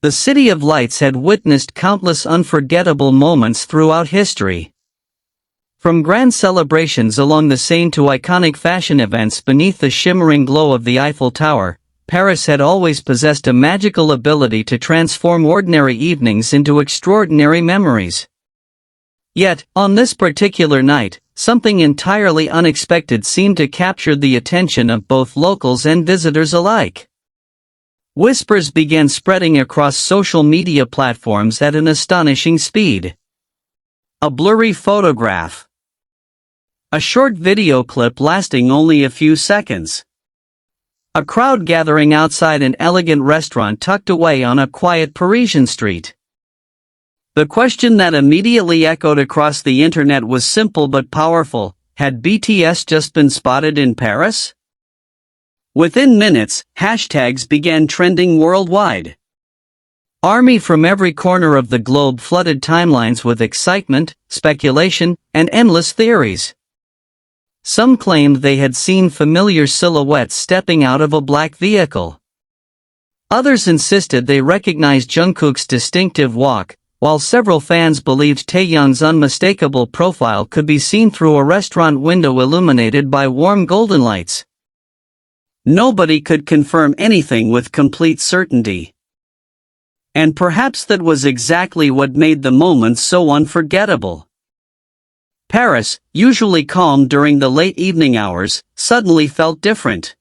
The City of Lights had witnessed countless unforgettable moments throughout history. From grand celebrations along the Seine to iconic fashion events beneath the shimmering glow of the Eiffel Tower, Paris had always possessed a magical ability to transform ordinary evenings into extraordinary memories. Yet, on this particular night, something entirely unexpected seemed to capture the attention of both locals and visitors alike. Whispers began spreading across social media platforms at an astonishing speed. A blurry photograph. A short video clip lasting only a few seconds. A crowd gathering outside an elegant restaurant tucked away on a quiet Parisian street. The question that immediately echoed across the internet was simple but powerful: had BTS just been spotted in Paris? Within minutes, hashtags began trending worldwide. Army from every corner of the globe flooded timelines with excitement, speculation, and endless theories. Some claimed they had seen familiar silhouettes stepping out of a black vehicle. Others insisted they recognized Jungkook's distinctive walk, while several fans believed Taehyung's unmistakable profile could be seen through a restaurant window illuminated by warm golden lights. Nobody could confirm anything with complete certainty. And perhaps that was exactly what made the moment so unforgettable. Paris, usually calm during the late evening hours, suddenly felt different.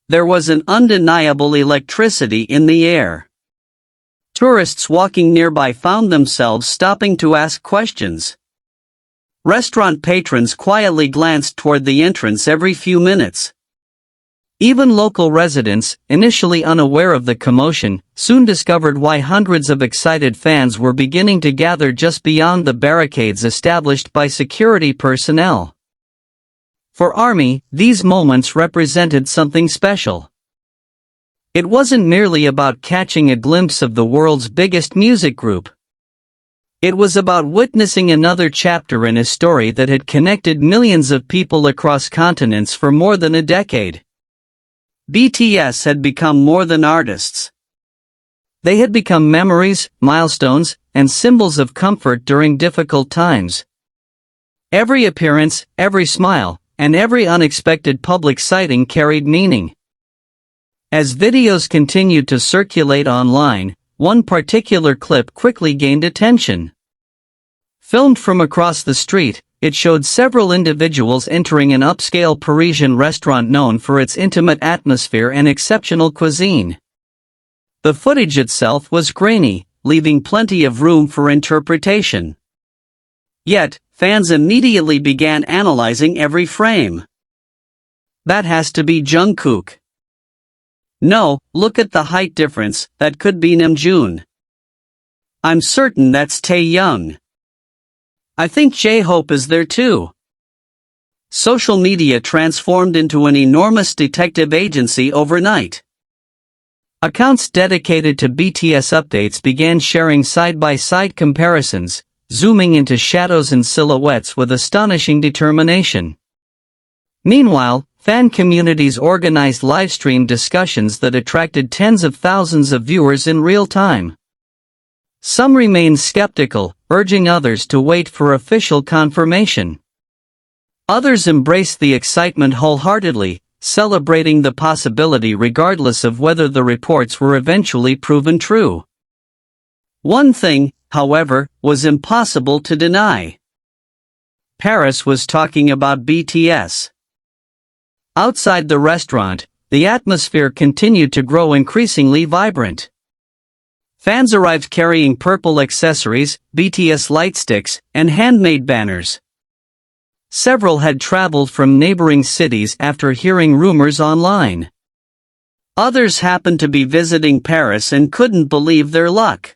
There was an undeniable electricity in the air. Tourists walking nearby found themselves stopping to ask questions. Restaurant patrons quietly glanced toward the entrance every few minutes. Even local residents, initially unaware of the commotion, soon discovered why hundreds of excited fans were beginning to gather just beyond the barricades established by security personnel. For ARMY, these moments represented something special. It wasn't merely about catching a glimpse of the world's biggest music group. It was about witnessing another chapter in a story that had connected millions of people across continents for more than a decade. BTS had become more than artists. They had become memories, milestones, and symbols of comfort during difficult times. Every appearance, every smile, and every unexpected public sighting carried meaning. As videos continued to circulate online, one particular clip quickly gained attention. Filmed from across the street, it showed several individuals entering an upscale Parisian restaurant known for its intimate atmosphere and exceptional cuisine. The footage itself was grainy, leaving plenty of room for interpretation. Yet, fans immediately began analyzing every frame. That has to be Jungkook. No, look at the height difference, that could be Namjoon. I'm certain that's Taehyung. I think J-Hope is there too. Social media transformed into an enormous detective agency overnight. Accounts dedicated to BTS updates began sharing side-by-side comparisons, zooming into shadows and silhouettes with astonishing determination. Meanwhile, fan communities organized live-stream discussions that attracted tens of thousands of viewers in real time. Some remained skeptical, urging others to wait for official confirmation. Others embraced the excitement wholeheartedly, celebrating the possibility regardless of whether the reports were eventually proven true. One thing, however, was impossible to deny. Paris was talking about BTS. Outside the restaurant, the atmosphere continued to grow increasingly vibrant. Fans arrived carrying purple accessories, BTS light sticks, and handmade banners. Several had traveled from neighboring cities after hearing rumors online. Others happened to be visiting Paris and couldn't believe their luck.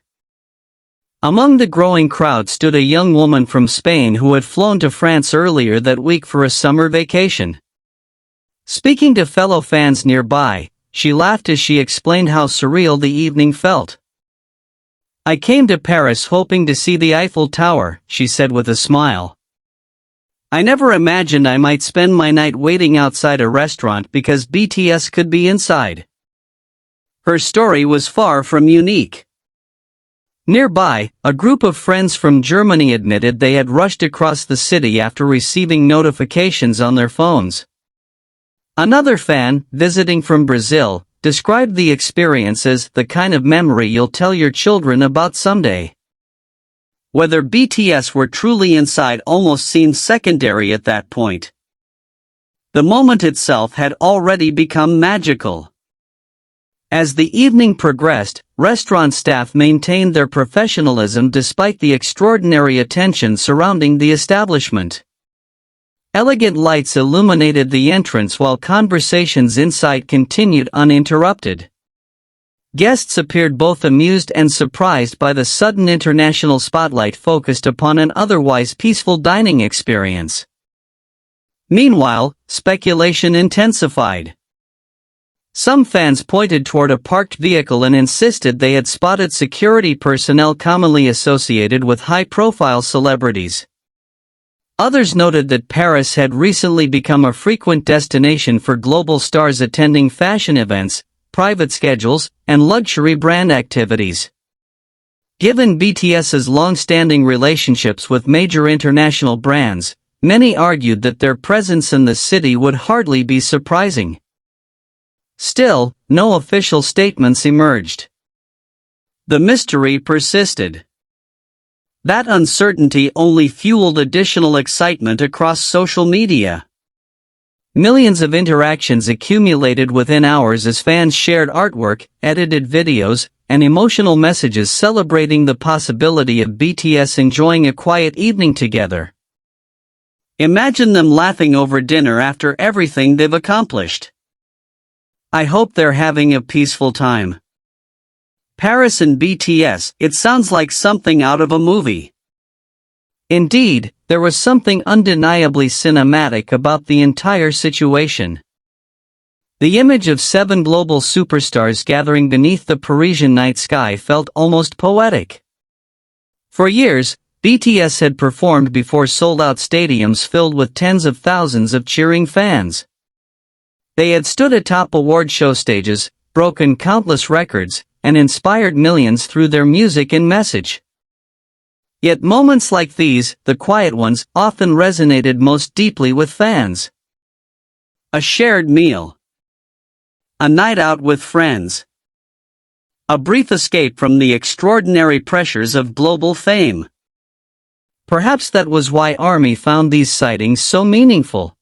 Among the growing crowd stood a young woman from Spain who had flown to France earlier that week for a summer vacation. Speaking to fellow fans nearby, she laughed as she explained how surreal the evening felt. I came to Paris hoping to see the Eiffel Tower, she said with a smile. I never imagined I might spend my night waiting outside a restaurant because BTS could be inside. Her story was far from unique. Nearby, a group of friends from Germany admitted they had rushed across the city after receiving notifications on their phones. Another fan, visiting from Brazil, described the experience as the kind of memory you'll tell your children about someday. Whether BTS were truly inside almost seemed secondary at that point. The moment itself had already become magical. As the evening progressed, restaurant staff maintained their professionalism despite the extraordinary attention surrounding the establishment. Elegant lights illuminated the entrance while conversations inside continued uninterrupted. Guests appeared both amused and surprised by the sudden international spotlight focused upon an otherwise peaceful dining experience. Meanwhile, speculation intensified. Some fans pointed toward a parked vehicle and insisted they had spotted security personnel commonly associated with high-profile celebrities. Others noted that Paris had recently become a frequent destination for global stars attending fashion events, private schedules, and luxury brand activities. Given BTS's long-standing relationships with major international brands, many argued that their presence in the city would hardly be surprising. Still, no official statements emerged. The mystery persisted. That uncertainty only fueled additional excitement across social media. Millions of interactions accumulated within hours as fans shared artwork, edited videos, and emotional messages celebrating the possibility of BTS enjoying a quiet evening together. Imagine them laughing over dinner after everything they've accomplished. I hope they're having a peaceful time. Paris and BTS, it sounds like something out of a movie. Indeed, there was something undeniably cinematic about the entire situation. The image of 7 global superstars gathering beneath the Parisian night sky felt almost poetic. For years, BTS had performed before sold-out stadiums filled with tens of thousands of cheering fans. They had stood atop award show stages, broken countless records, and inspired millions through their music and message. Yet moments like these, the quiet ones, often resonated most deeply with fans. A shared meal. A night out with friends. A brief escape from the extraordinary pressures of global fame. Perhaps that was why ARMY found these sightings so meaningful.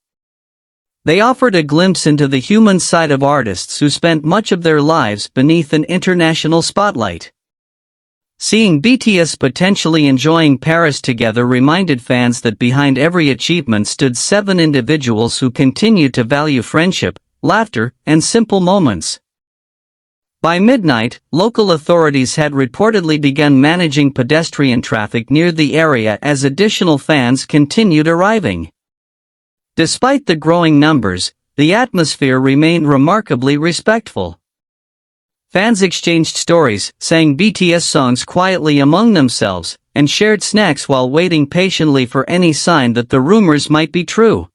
They offered a glimpse into the human side of artists who spent much of their lives beneath an international spotlight. Seeing BTS potentially enjoying Paris together reminded fans that behind every achievement stood 7 individuals who continued to value friendship, laughter, and simple moments. By midnight, local authorities had reportedly begun managing pedestrian traffic near the area as additional fans continued arriving. Despite the growing numbers, the atmosphere remained remarkably respectful. Fans exchanged stories, sang BTS songs quietly among themselves, and shared snacks while waiting patiently for any sign that the rumors might be true.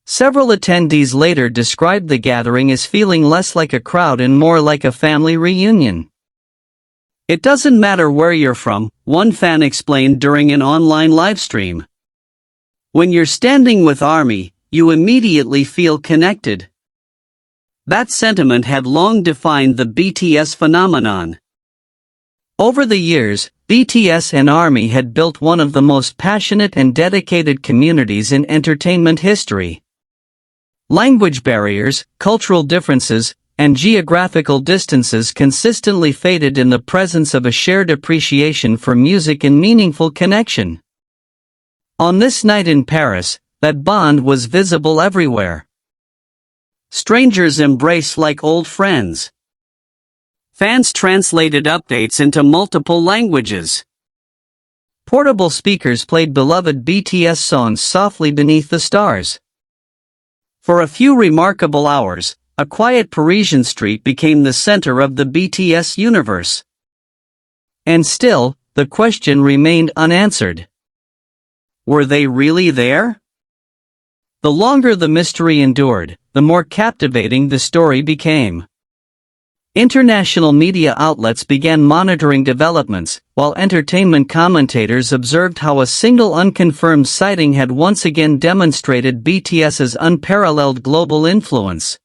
Several attendees later described the gathering as feeling less like a crowd and more like a family reunion. It doesn't matter where you're from, one fan explained during an online livestream. When you're standing with ARMY, you immediately feel connected. That sentiment had long defined the BTS phenomenon. Over the years, BTS and ARMY had built one of the most passionate and dedicated communities in entertainment history. Language barriers, cultural differences, and geographical distances consistently faded in the presence of a shared appreciation for music and meaningful connection. On this night in Paris, that bond was visible everywhere. Strangers embraced like old friends. Fans translated updates into multiple languages. Portable speakers played beloved BTS songs softly beneath the stars. For a few remarkable hours, a quiet Parisian street became the center of the BTS universe. And still, the question remained unanswered. Were they really there? The longer the mystery endured, the more captivating the story became. International media outlets began monitoring developments, while entertainment commentators observed how a single unconfirmed sighting had once again demonstrated BTS's unparalleled global influence.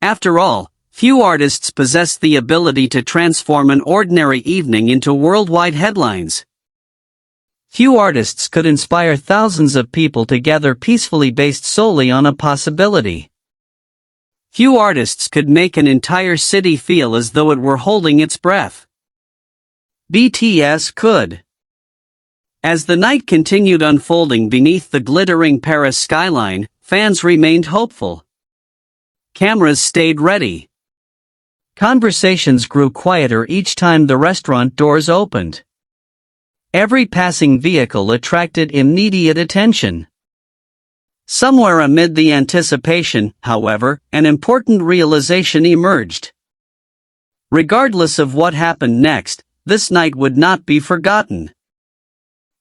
After all, few artists possess the ability to transform an ordinary evening into worldwide headlines. Few artists could inspire thousands of people to gather peacefully based solely on a possibility. Few artists could make an entire city feel as though it were holding its breath. BTS could. As the night continued unfolding beneath the glittering Paris skyline, fans remained hopeful. Cameras stayed ready. Conversations grew quieter each time the restaurant doors opened. Every passing vehicle attracted immediate attention. Somewhere amid the anticipation, however, an important realization emerged. Regardless of what happened next, this night would not be forgotten.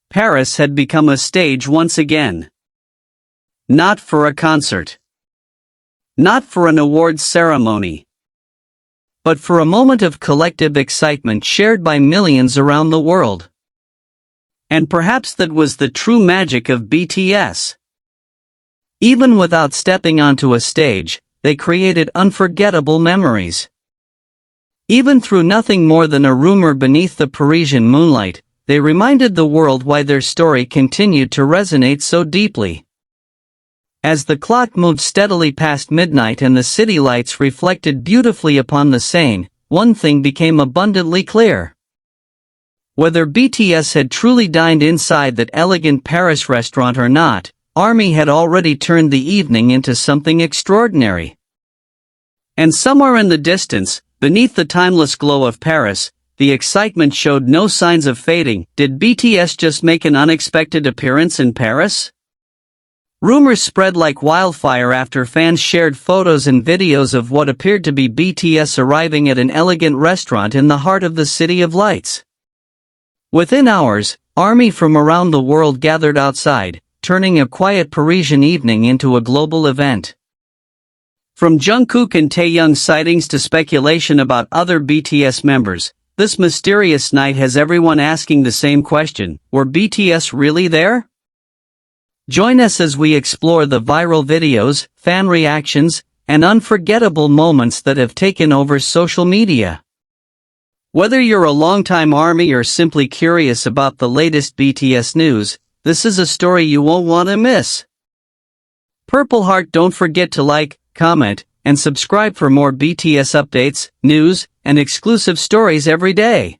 Paris had become a stage once again. Not for a concert. Not for an awards ceremony. But for a moment of collective excitement shared by millions around the world. And perhaps that was the true magic of BTS. Even without stepping onto a stage, they created unforgettable memories. Even through nothing more than a rumor beneath the Parisian moonlight, they reminded the world why their story continued to resonate so deeply. As the clock moved steadily past midnight and the city lights reflected beautifully upon the Seine, one thing became abundantly clear. Whether BTS had truly dined inside that elegant Paris restaurant or not, ARMY had already turned the evening into something extraordinary. And somewhere in the distance, beneath the timeless glow of Paris, the excitement showed no signs of fading. Did BTS just make an unexpected appearance in Paris? Rumors spread like wildfire after fans shared photos and videos of what appeared to be BTS arriving at an elegant restaurant in the heart of the City of Lights. Within hours, ARMY from around the world gathered outside, turning a quiet Parisian evening into a global event. From Jungkook and Taehyung sightings to speculation about other BTS members, this mysterious night has everyone asking the same question: were BTS really there? Join us as we explore the viral videos, fan reactions, and unforgettable moments that have taken over social media. Whether you're a longtime ARMY or simply curious about the latest BTS news, this is a story you won't want to miss. Purple Heart, don't forget to like, comment, and subscribe for more BTS updates, news, and exclusive stories every day.